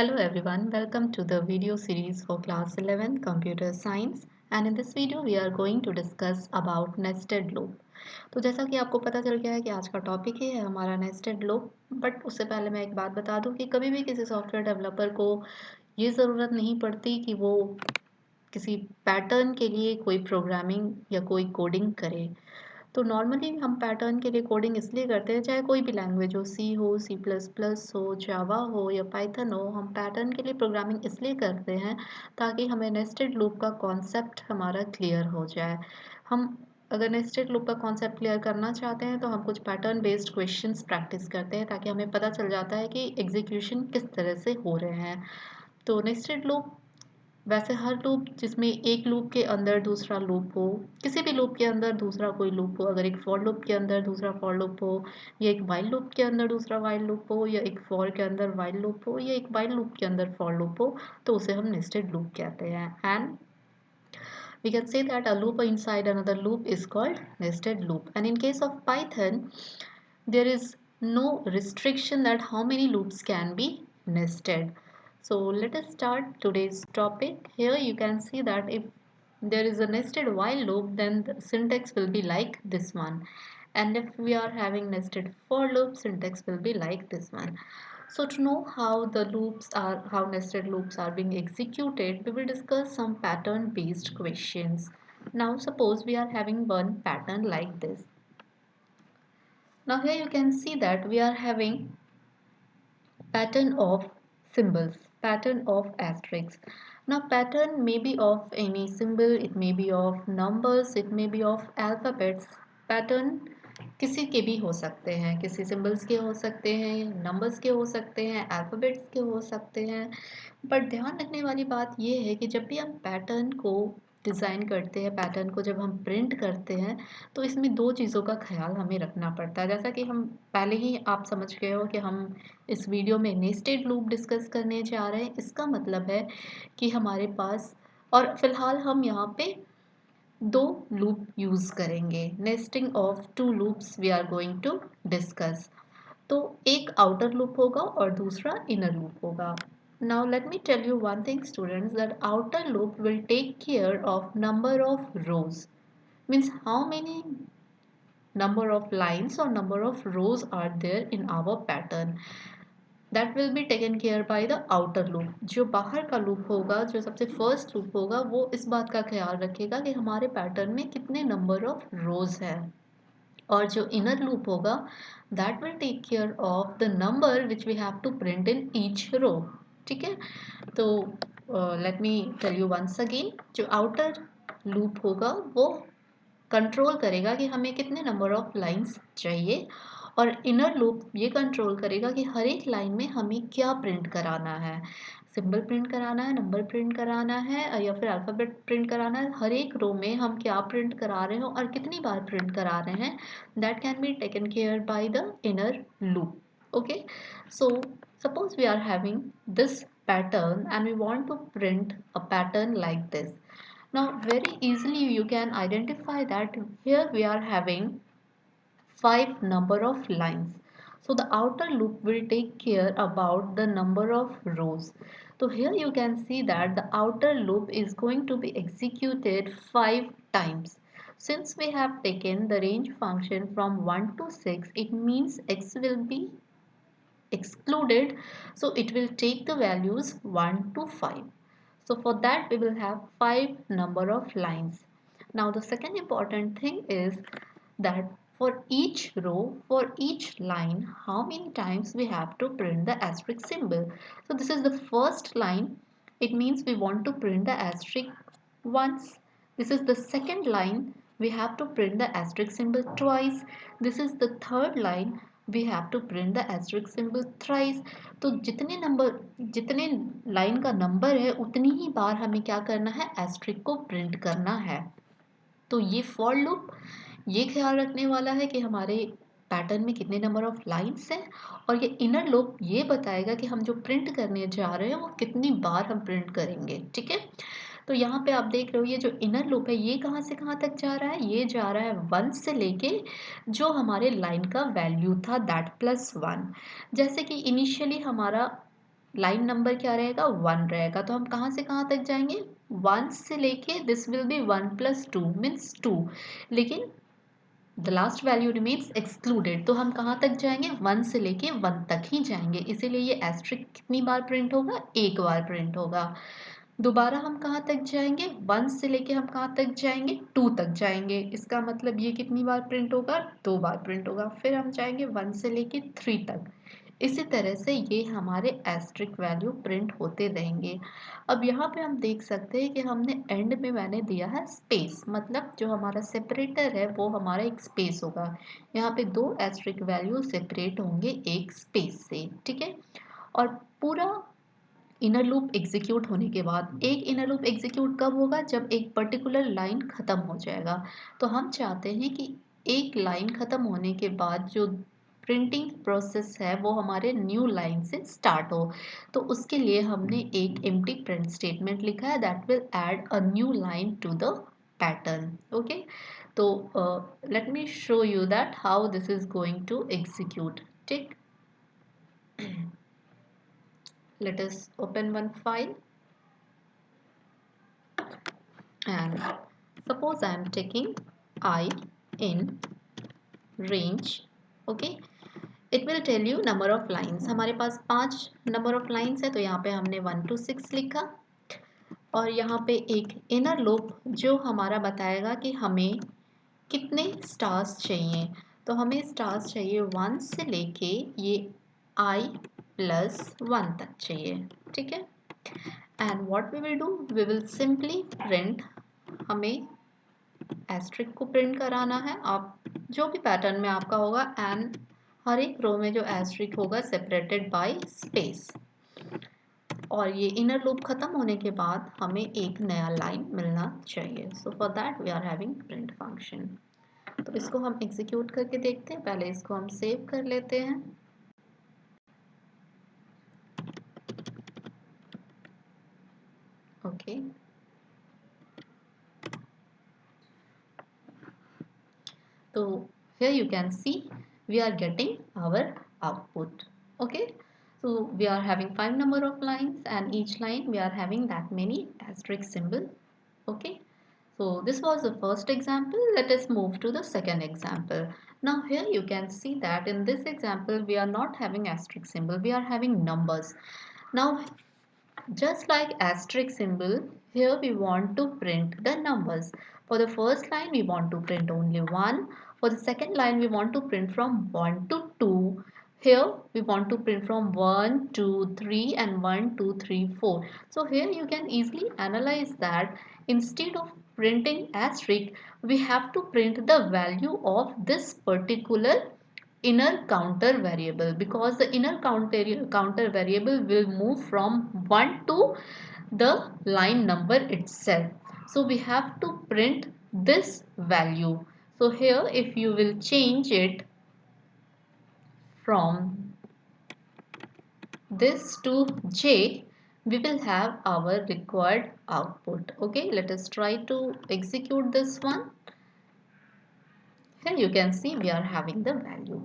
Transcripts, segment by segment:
Hello everyone, welcome to the video series for class 11 computer science and in this video we are going to discuss about nested loop। तो जैसा कि आपको पता चल गया है कि आज का टॉपिक ही है हमारा नेस्टेड लूप। बट उससे पहले मैं एक बात बता दूं कि कभी भी किसी सॉफ्टवेयर डेवलपर को ये ज़रूरत नहीं पड़ती कि वो किसी पैटर्न के लिए कोई प्रोग्रामिंग या कोई कोडिंग करे। तो नॉर्मली हम पैटर्न के लिए कोडिंग इसलिए करते हैं, चाहे कोई भी लैंग्वेज हो, सी हो, सी प्लस प्लस हो, जावा हो या पाइथन हो, हम पैटर्न के लिए प्रोग्रामिंग इसलिए करते हैं ताकि हमें नेस्टेड लूप का कॉन्सेप्ट हमारा क्लियर हो जाए। हम अगर नेस्टेड लूप का कॉन्सेप्ट क्लियर करना चाहते हैं तो हम कुछ पैटर्न बेस्ड क्वेश्चंस प्रैक्टिस करते हैं ताकि हमें पता चल जाता है कि एग्जीक्यूशन किस तरह से हो रहे हैं। तो नेस्टेड लूप वैसे हर लूप जिसमें एक लूप के अंदर दूसरा लूप हो, किसी भी लूप के अंदर दूसरा कोई लूप हो, अगर एक फॉर लूप के अंदर दूसरा फॉर लूप हो या एक वाइल लूप के अंदर दूसरा वाइल लूप हो या एक फॉर के अंदर वाइल लूप हो या एक वाइल लूप के अंदर फॉर लूप हो, तो उसे हम नेस्टेड लूप कहते हैं। And we can say that a loop inside another loop is called nested loop. And in case of Python, there is no restriction that how many loops can be nested. So let us start today's topic. Here you can see that if there is a nested while loop, then the syntax will be like this one. And if we are having nested for loop, syntax will be like this one. So to know how nested loops are being executed, we will discuss some pattern based questions. Now suppose we are having one pattern like this. Now here you can see that we are having pattern of symbols, pattern of asterisks. Now pattern may be of any symbol, it may be of numbers, it may be of alphabets. Pattern किसी के भी हो सकते हैं, किसी symbols के हो सकते हैं, नंबर्स के हो सकते हैं, अल्फ़ाबेट्स के हो सकते हैं। बट ध्यान रखने वाली बात ये है कि जब भी हम पैटर्न को डिज़ाइन करते हैं, पैटर्न को जब हम प्रिंट करते हैं, तो इसमें दो चीज़ों का ख्याल हमें रखना पड़ता है। जैसा कि हम पहले ही आप समझ गए हो कि हम इस वीडियो में नेस्टेड लूप डिस्कस करने जा रहे हैं। इसका मतलब है कि हमारे पास और फिलहाल हम यहाँ पे दो लूप यूज़ करेंगे। Nesting of two loops we are going to discuss. तो एक आउटर लूप होगा और दूसरा इनर लूप होगा। Now let me tell you one thing students, that outer loop will take care of number of rows, means how many number of lines or number of rows are there in our pattern, that will be taken care by the outer loop. जो बाहर का loop होगा, जो सबसे first loop होगा, वो इस बात का ख्याल रखेगा कि हमारे पैटर्न में कितने नंबर ऑफ रोज है। और जो इनर लूप होगा, that will take care of the number which we have to print in each row. ठीक है, तो let me tell you once again, जो आउटर लूप होगा वो कंट्रोल करेगा कि हमें कितने नंबर ऑफ लाइंस चाहिए, और इनर लूप ये कंट्रोल करेगा कि हर एक लाइन में हमें क्या प्रिंट कराना है। सिंबल प्रिंट कराना है, नंबर प्रिंट कराना है या फिर अल्फ़ाबेट प्रिंट कराना है, हर एक रो में हम क्या प्रिंट करा रहे हो और कितनी बार प्रिंट करा रहे हैं, that can be taken care by the inner loop. Okay, so suppose we are having this pattern and we want to print a pattern like this. Now very easily you can identify that here we are having 5 number of lines. So the outer loop will take care about the number of rows. So here you can see that the outer loop is going to be executed 5 times. Since we have taken the range function from 1 to 6, it means x will be excluded. So it will take the values 1 to 5. So for that we will have 5 number of lines. Now the second important thing is that for each row, for each line, how many times we have to print the asterisk symbol. So this is the first line. It means we want to print the asterisk once. This is the second line. We have to print the asterisk symbol twice. This is the third line. We have to print the asterisk symbol thrice. तो जितने line का number है उतनी ही बार हमें क्या करना है, asterisk को प्रिंट करना है। तो ये फॉर लूप ये ख्याल रखने वाला है कि हमारे पैटर्न में कितने नंबर ऑफ लाइंस हैं, और ये इनर लूप ये बताएगा कि हम जो प्रिंट करने जा रहे हैं वो कितनी बार हम प्रिंट करेंगे। ठीक है, तो यहाँ पे आप देख रहे हो ये जो इनर लूप है ये कहाँ से कहाँ तक जा रहा है, ये जा रहा है 1 से लेके जो हमारे लाइन का वैल्यू था दैट +1। जैसे कि इनिशियली हमारा लाइन नंबर क्या रहेगा, 1 रहेगा। तो हम कहाँ से कहाँ तक जाएंगे, 1 से लेके दिस विल बी 1 + 2 मीन्स 2, लेकिन the last value remains excluded. तो हम कहाँ तक जाएंगे, 1 से लेके 1 तक ही जाएंगे, इसीलिए ये एस्ट्रिक कितनी बार प्रिंट होगा, एक बार प्रिंट होगा। दोबारा हम कहाँ तक जाएंगे, 1 से लेके हम कहाँ तक जाएंगे, 2 तक जाएंगे, इसका मतलब ये कितनी बार प्रिंट होगा, 2 बार प्रिंट होगा। फिर हम जाएंगे 1 से लेके 3 तक। इसी तरह से ये हमारे एस्ट्रिक वैल्यू प्रिंट होते रहेंगे। अब यहाँ पे हम देख सकते हैं कि हमने एंड में मैंने दिया है स्पेस, मतलब जो हमारा सेपरेटर है वो हमारा एक स्पेस होगा। यहाँ पे 2 एस्ट्रिक वैल्यू सेपरेट होंगे एक स्पेस से, ठीक है। और पूरा इनर लूप एग्जीक्यूट होने के बाद, एक इनर लूप एग्जीक्यूट कब होगा, जब एक पर्टिकुलर लाइन ख़त्म हो जाएगा। तो हम चाहते हैं कि एक लाइन ख़त्म होने के बाद जो प्रिंटिंग प्रोसेस है वो हमारे न्यू लाइन से स्टार्ट हो। तो उसके लिए हमने एक एम्प्टी प्रिंट स्टेटमेंट लिखा है that will add a new line to the pattern. Okay, तो let me show you that how this is going to execute. ठीक, let us open one file and suppose I am taking I in range. Okay, it will tell you number of lines. हमारे पास 5 number of lines है, तो यहाँ पे हमने 1 to 6 लिखा। और यहाँ पे एक इनर लूप जो हमारा बताएगा कि हमें कितने स्टार्स चाहिए। तो हमें स्टार्स चाहिए 1 से लेके ये I + 1 तक चाहिए, ठीक है। And what we will do, we will simply print, हमें एस्ट्रिक को प्रिंट कराना है। आप जो भी पैटर्न में आपका होगा, एंड हर एक रो में जो एस्ट्रिक होगा सेपरेटेड बाय स्पेस। और ये इनर लूप खत्म होने के बाद हमें एक नया लाइन मिलना चाहिए। So for that we are having print function. तो इसको हम एग्जीक्यूट करके देखते हैं। पहले इसको हम सेव कर लेते हैं। Okay, so here you can see we are getting our output. Okay, so we are having 5 number of lines, and each line we are having that many asterisk symbol. Okay, so this was the first example. Let us move to the second example. Now here you can see that in this example we are not having asterisk symbol, we are having numbers. Now just like asterisk symbol, here we want to print the numbers. For the first line we want to print only 1. For the second line we want to print from 1 to 2. Here we want to print from 1, 2, 3 and 1, 2, 3, 4. So here you can easily analyze that instead of printing asterisk, we have to print the value of this particular inner counter variable, because the inner counter variable will move from 1 to the line number itself. So we have to print this value. So here if you will change it from this to J, we will have our required output. Okay, let us try to execute this one. Here you can see we are having the value.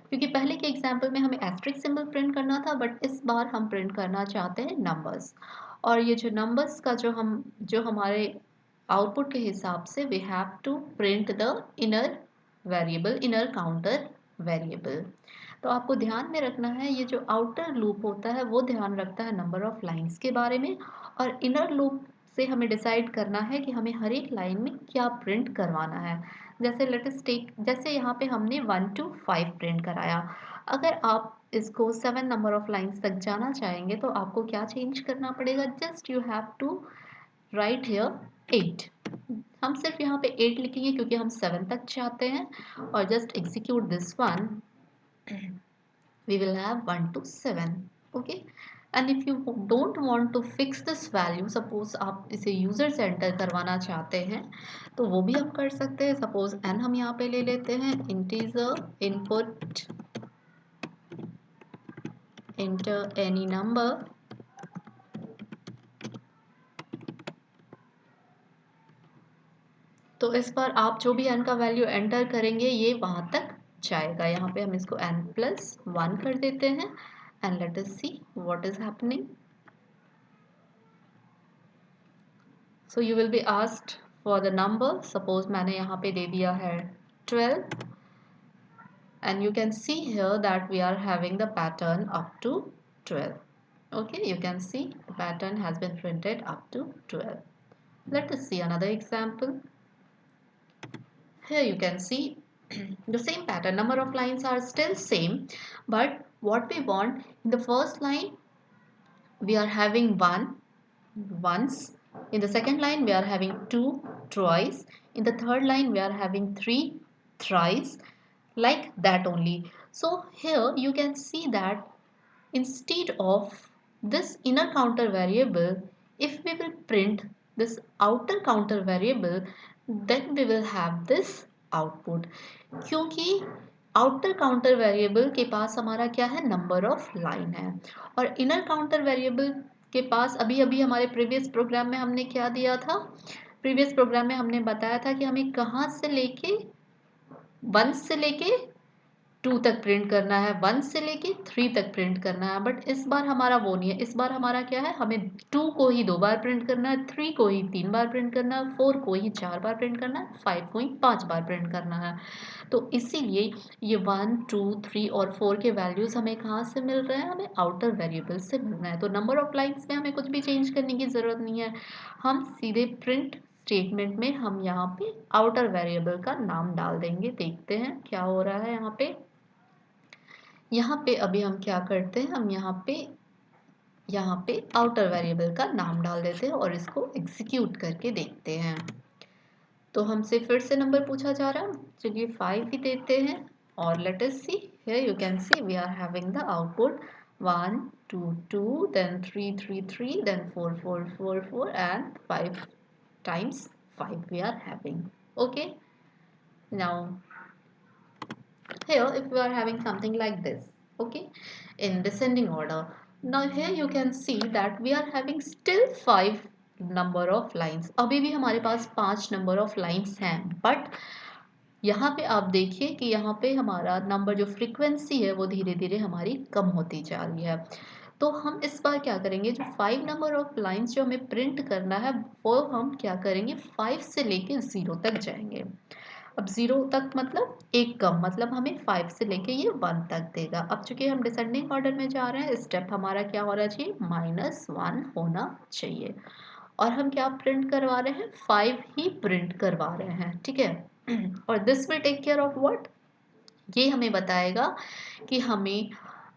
क्योंकि पहले के example में हमें asterisk symbol print करना था, but इस बार हम print करना चाहते हैं नंबर्स। और ये जो नंबर्स का जो हमारे आउटपुट के हिसाब से we have to print the inner variable, inner counter variable. तो आपको ध्यान में रखना है, ये जो आउटर लूप होता है वो ध्यान रखता है नंबर ऑफ लाइंस के बारे में, और इनर लूप से हमें डिसाइड करना है कि हमें हर एक लाइन में क्या प्रिंट करवाना है। जैसे लेट अस टेक, जैसे यहाँ पे हमने 1 to 5 प्रिंट कराया। अगर आप इसको 7 नंबर ऑफ लाइंस तक जाना चाहेंगे तो आपको क्या चेंज करना पड़ेगा, just you have to write here 8। हम सिर्फ यहाँ पे 8 लिखेंगे क्योंकि हम 7 तक चाहते हैं, और just execute this one, we will have 1 to 7. Okay, and if you don't want to fix this value, suppose आप इसे यूजर से एंटर करवाना चाहते हैं तो वो भी हम कर सकते हैं। सपोज n हम यहाँ पे ले लेते हैं, integer input, enter any number, तो इस पर आप जो भी n का वैल्यू एंटर करेंगे ये वहां तक जाएगा। यहाँ पे हम इसको n + 1 कर देते हैं, and let us see what is happening. So you will be asked for the number. Suppose मैंने यहाँ पे दे दिया है 12 and you can see here that we are having the pattern up to 12. Okay, you can see the pattern has been printed up to 12. Let us see another example. Here you can see the same pattern. Number of lines are still same, but what we want in the first line we are having one once, in the second line we are having two twice, in the third line we are having three thrice, like that only. So here you can see that instead of this inner counter variable, if we will print this outer counter variable, then we will have this output. क्योंकि outer counter variable के पास हमारा क्या है, number of line है, और inner counter variable के पास अभी अभी हमारे प्रीवियस प्रोग्राम में हमने क्या दिया था, प्रीवियस प्रोग्राम में हमने बताया था कि हमें कहाँ से लेके 1 से लेके 2 तक प्रिंट करना है, 1 से लेके 3 तक प्रिंट करना है। बट इस बार हमारा वो नहीं है, इस बार हमारा क्या है, हमें 2 को ही 2 बार प्रिंट करना है, 3 को ही 3 बार प्रिंट करना है, 4 को ही 4 बार प्रिंट करना है, 5 को ही 5 बार प्रिंट करना है। तो इसीलिए ये 1 2 3 और 4 के वैल्यूज़ हमें कहाँ से मिल रहे हैं, हमें आउटर वेरिएबल से मिल रहा है। तो नंबर ऑफ लाइन्स में हमें कुछ भी चेंज करने की ज़रूरत नहीं है, हम सीधे प्रिंट स्टेटमेंट में हम यहाँ पे आउटर वेरिएबल का नाम डाल देंगे। देखते हैं क्या हो रहा है यहाँ पे। यहाँ पे अभी हम क्या करते हैं, हम यहाँ पे आउटर वेरिएबल का नाम डाल देते हैं और इसको एग्जीक्यूट करके देखते हैं। तो हमसे फिर से नंबर पूछा जा रहा है, चलिए 5 ही देते हैं और let us see. Here you can see we are having the output 1 2 2 then 3 3 3 then 4 4 4 4 and 5 times 5 we are having. Okay, now here if we are having something like this, okay, in descending order, now here you can see that we are having still 5 number of lines, अभी भी हमारे पास 5 number of lines हैं, but यहाँ पे आप देखिए कि यहाँ पे हमारा नंबर जो फ्रीक्वेंसी है वो धीरे धीरे हमारी कम होती जा रही है। तो हम इस बार क्या करेंगे, जो 5 नंबर ऑफ लाइंस जो हमें प्रिंट करना है वो हम क्या करेंगे, 5 से लेके 0 तक जाएंगे। अब 0 तक मतलब एक कम, मतलब हमें 5 से लेके ये 1 तक देगा। अब चूंकि हम डिसेंडिंग ऑर्डर में जा रहे हैं, स्टेप हमारा क्या होना चाहिए, -1 होना चाहिए, और हम क्या प्रिंट करवा रहे हैं, 5 ही प्रिंट करवा रहे हैं, ठीक है। और this will take care of what, ये हमें बताएगा कि हमें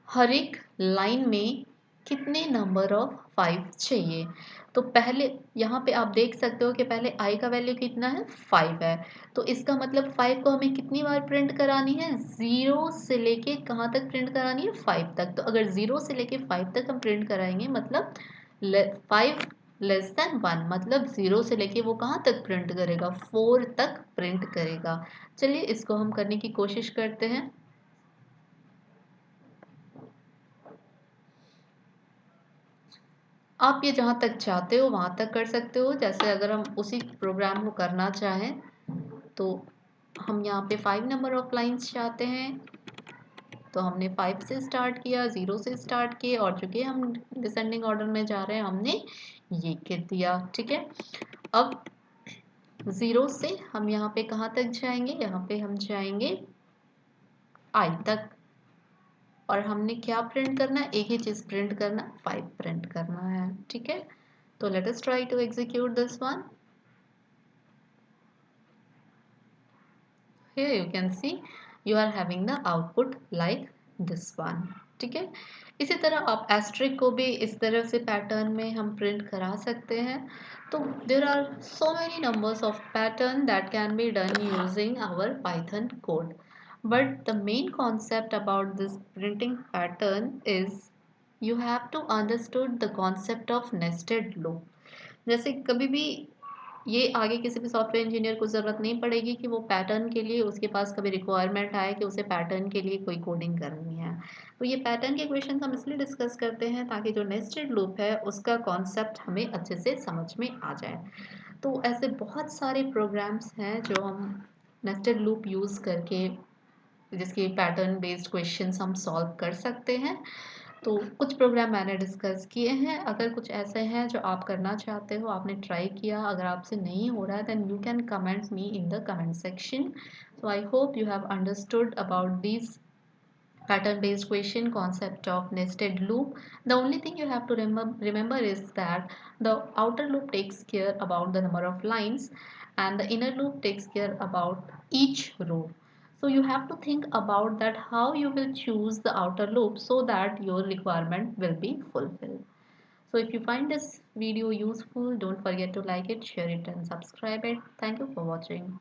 हर एक लाइन में कितने नंबर ऑफ 5 चाहिए। तो पहले यहाँ पे आप देख सकते हो कि पहले i का वैल्यू कितना है, 5 है, तो इसका मतलब 5 को हमें कितनी बार प्रिंट करानी है, 0 से लेके कहाँ तक प्रिंट करानी है, 5 तक। तो अगर 0 से लेके 5 तक हम प्रिंट कराएंगे मतलब 5 लेस देन 1, मतलब 0 से लेके वो कहाँ तक प्रिंट करेगा, 4 तक प्रिंट करेगा। चलिए इसको हम करने की कोशिश करते हैं। आप ये जहाँ तक चाहते हो वहाँ तक कर सकते हो। जैसे अगर हम उसी प्रोग्राम को करना चाहें तो हम यहाँ पे 5 नंबर ऑफ लाइंस चाहते हैं, तो हमने 5 से स्टार्ट किया, 0 से स्टार्ट किए, और चूंकि हम डिसेंडिंग ऑर्डर में जा रहे हैं हमने ये कर दिया, ठीक है। अब 0 से हम यहाँ पे कहाँ तक जाएंगे, यहाँ पे हम जाएंगे i तक, और हमने क्या प्रिंट करना है, एक ही चीज प्रिंट करना, 5 प्रिंट करना है, ठीक है। तो let us try to execute this one. Here you can see you are having the output like this one, ठीक है। इसी तरह आप एस्ट्रिक को भी इस तरह से पैटर्न में हम प्रिंट करा सकते हैं। तो there are so many numbers of pattern that can be done using our Python code, but the main concept about this printing pattern is you have to understood the concept of nested loop। जैसे कभी भी ये आगे किसी भी software engineer को ज़रूरत नहीं पड़ेगी कि वो पैटर्न के लिए उसके पास कभी रिक्वायरमेंट आए कि उसे पैटर्न के लिए कोई कोडिंग करनी है। तो ये पैटर्न के क्वेश्चन हम इसलिए डिस्कस करते हैं ताकि जो नेस्टेड लूप है उसका कॉन्सेप्ट हमें अच्छे से समझ में आ जाए। तो ऐसे बहुत सारे प्रोग्राम्स हैं जो हम नेस्टेड लूप यूज़ करके, जिसके पैटर्न बेस्ड क्वेश्चंस हम सॉल्व कर सकते हैं। तो कुछ प्रोग्राम मैंने डिस्कस किए हैं, अगर कुछ ऐसे हैं जो आप करना चाहते हो, आपने ट्राई किया, अगर आपसे नहीं हो रहा है, then you can comment me in the comment section. So I hope you have understood about these pattern based question concept of nested loop. The only thing you have to remember is that the outer loop takes care about the number of lines and the inner loop takes care about each row. So you have to think about that how you will choose the outer loop so that your requirement will be fulfilled. So if you find this video useful, don't forget to like it, share it and subscribe it. Thank you for watching.